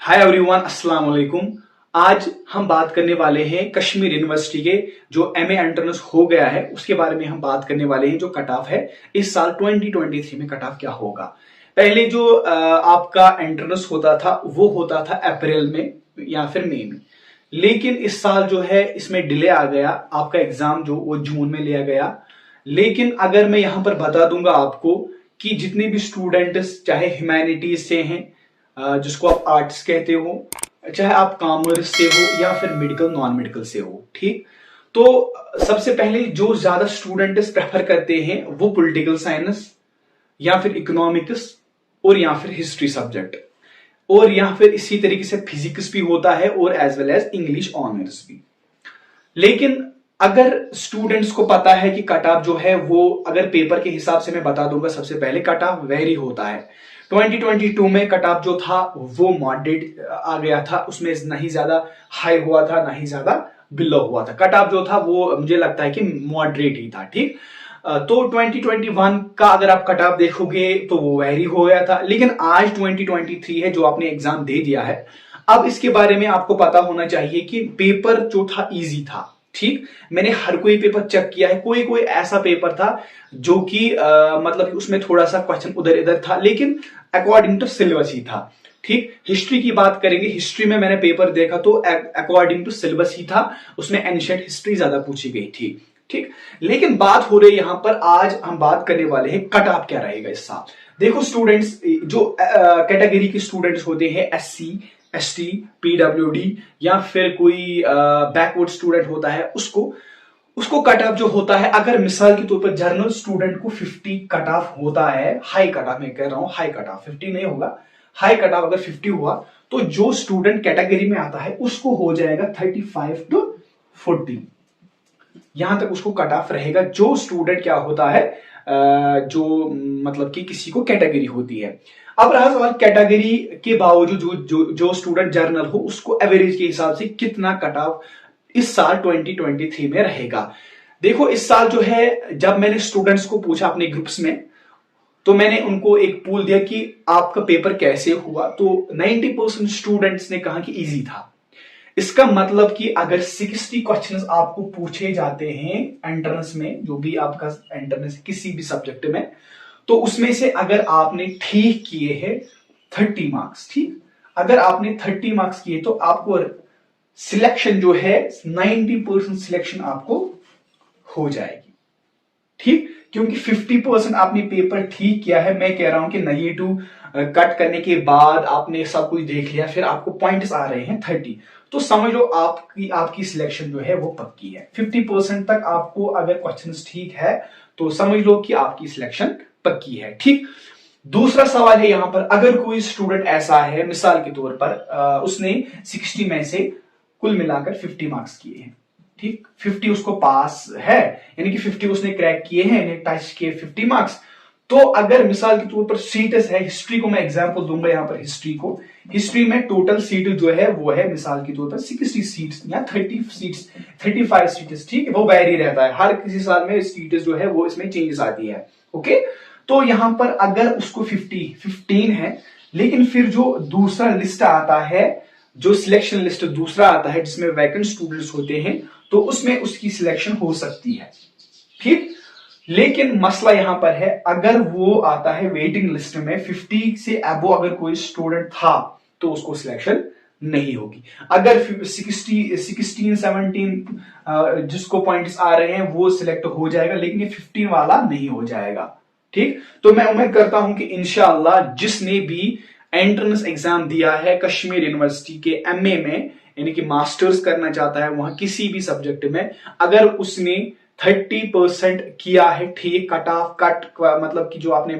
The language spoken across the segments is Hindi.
हाय एवरीवन, अस्सलाम वालेकुम। आज हम बात करने वाले हैं कश्मीर यूनिवर्सिटी के जो एमए एंट्रेंस हो गया है उसके बारे में हम बात करने वाले हैं। जो कट ऑफ है इस साल 2023 में कट ऑफ क्या होगा। पहले जो आपका एंट्रेंस होता था वो होता था अप्रैल में या फिर मई में, लेकिन इस साल जो है इसमें डिले आ गया। आपका एग्जाम जो वो जून में लिया गया। लेकिन अगर मैं यहां पर बता दूंगा आपको कि जितने भी स्टूडेंट्स चाहे ह्यूमैनिटीज से हैं, जिसको आप आर्ट्स कहते हो, चाहे आप कॉमर्स से हो या फिर मेडिकल नॉन मेडिकल से हो, ठीक। तो सबसे पहले जो ज्यादा स्टूडेंट्स प्रेफर करते हैं वो पॉलिटिकल साइंस या फिर इकोनॉमिक्स और या फिर हिस्ट्री सब्जेक्ट, और या फिर इसी तरीके से फिजिक्स भी होता है और as well as English honours भी। लेकिन अगर स्टूडेंट्स को पता है कि कट ऑफ जो है वो, अगर पेपर के हिसाब से मैं बता दूंगा, सबसे पहले कट ऑफ वेरी होता है। 2022 में कट ऑफ जो था वो मॉडरेट आ गया था, उसमें ना ही ज्यादा हाई हुआ था ना ही ज्यादा बिलो हुआ था। कट ऑफ जो था वो मुझे लगता है कि मॉडरेट ही था, ठीक। तो 2021 का अगर आप कट ऑफ देखोगे तो वो वेरी हो गया था। लेकिन आज 2023 है जो आपने एग्जाम दे दिया है। अब इसके बारे में आपको पता होना चाहिए कि पेपर जो था इजी था, ठीक। मैंने हर कोई पेपर चेक किया है, कोई कोई ऐसा पेपर था जो कि मतलब कि उसमें थोड़ा सा क्वेश्चन उधर इधर था, लेकिन अकॉर्डिंग टू सिलेबस ही था, ठीक। हिस्ट्री की बात करेंगे, हिस्ट्री में मैंने पेपर देखा तो अकॉर्डिंग टू सिलेबस ही था, उसमें एंशिएंट हिस्ट्री ज्यादा पूछी गई थी, ठीक। लेकिन बात हो रही यहां पर, आज हम बात करने वाले हैं कट ऑफ क्या रहेगा इस साल। देखो स्टूडेंट्स, जो कैटेगरी के स्टूडेंट्स होते हैं, एससी, एसटी, पीडब्ल्यूडी या फिर कोई बैकवर्ड स्टूडेंट होता है, उसको उसको कट ऑफ जो होता है, अगर मिसाल के तौर पर जनरल स्टूडेंट को 50 कट ऑफ होता है, हाई कट ऑफ मैं कह रहा हूं, हाई कट ऑफ 50 नहीं होगा, हाई कट ऑफ अगर 50 हुआ तो जो स्टूडेंट कैटेगरी में आता है उसको हो जाएगा 35 टू 40, यहां तक उसको कट ऑफ रहेगा। जो स्टूडेंट क्या होता है, जो मतलब कि किसी को कैटेगरी होती है। अब रहा सवाल कैटेगरी के बावजूद जो स्टूडेंट जर्नल हो उसको एवरेज के हिसाब से कितना कट ऑफ इस साल 2023 में रहेगा। देखो इस साल जो है, जब मैंने स्टूडेंट्स को पूछा अपने ग्रुप्स में, तो मैंने उनको एक पूल दिया कि आपका पेपर कैसे हुआ, तो 90% स्टूडेंट्स ने कहा कि इजी था। इसका मतलब कि अगर 60 क्वेश्चंस आपको पूछे जाते हैं एंट्रेंस में, जो भी आपका एंट्रेंस किसी भी सब्जेक्ट में, तो उसमें से अगर आपने ठीक किए हैं 30 मार्क्स, ठीक। अगर आपने 30 मार्क्स किए तो आपको सिलेक्शन जो है 90% सिलेक्शन आपको हो जाएगी, ठीक। क्योंकि 50% आपने पेपर ठीक किया है। मैं कह रहा हूं कि नेगेटिव कट करने के बाद आपने सब कुछ देख लिया, फिर आपको पॉइंट्स आ रहे हैं 30, तो समझ लो आपकी सिलेक्शन जो है वो पक्की है। 50% तक आपको अगर क्वेश्चंस ठीक है तो समझ लो कि आपकी सिलेक्शन पक्की है, ठीक। दूसरा सवाल है यहां पर, अगर कोई स्टूडेंट ऐसा है, मिसाल के तौर पर उसने 60 में से कुल मिलाकर 50 मार्क्स किए हैं, ठीक। 50 उसको पास है, यानी कि 50 उसने क्रैक किए हैं, टच किए 50 मार्क्स। तो अगर मिसाल के तौर पर सीट्स है, हिस्ट्री को मैं एग्जांपल दूंगा यहां पर, हिस्ट्री में टोटल सीट जो है वो है मिसाल के तौर पर 60 सीट्स या 30 सीट्स, 35 सीट्स, ठीक है। वो वेरी रहता है, हर किसी साल में सीट्स जो है वो इसमें चेंजेस आती है, ओके। तो यहां पर अगर उसको 15 है, लेकिन फिर जो दूसरा लिस्ट आता है, जो सिलेक्शन लिस्ट दूसरा आता है जिसमें वैकेंट स्टूडेंट्स होते हैं, तो उसमें उसकी सिलेक्शन हो सकती है, ठीक। लेकिन मसला यहां पर है, अगर वो आता है वेटिंग लिस्ट में 50 से अबो अगर कोई स्टूडेंट था तो उसको सिलेक्शन नहीं होगी। अगर 16, 17 जिसको पॉइंट्स आ रहे हैं वो सिलेक्ट हो जाएगा, लेकिन ये 15 वाला नहीं हो जाएगा, ठीक। तो मैं उम्मीद करता हूं कि इंशाअल्लाह जिसने भी एंट्रेंस एग्जाम दिया है कश्मीर यूनिवर्सिटी के एमए में, यानी कि मास्टर्स करना चाहता है वहां किसी भी सब्जेक्ट में, अगर उसने 30% किया है, ठीक, कट ऑफ कट मतलब कि जो आपने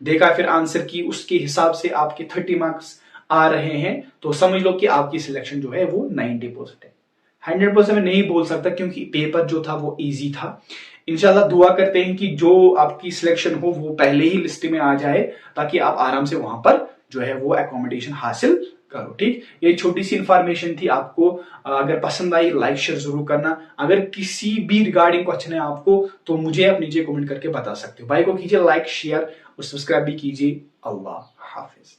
देखा फिर आंसर की उसके हिसाब से आपके 30 मार्क्स आ रहे हैं, तो समझ लो कि आपकी सिलेक्शन जो है वो 90% है। 100% में नहीं बोल सकता क्योंकि पेपर जो था वो इजी था। इंशाल्लाह दुआ करते हैं कि जो आपकी सिलेक्शन हो वो पहले ही लिस्ट में आ जाए, ताकि आप आराम से वहां पर जो है वो एकोमोडेशन हासिल करो, ठीक। ये छोटी सी इंफॉर्मेशन थी आपको। अगर पसंद आई लाइक शेयर जरूर करना। अगर किसी भी रिगार्डिंग क्वेश्चन है आपको तो मुझे आप नीचे कमेंट करके बता सकते हो। भाई को कीजिए लाइक शेयर और सब्सक्राइब भी कीजिए। अल्लाह हाफिज।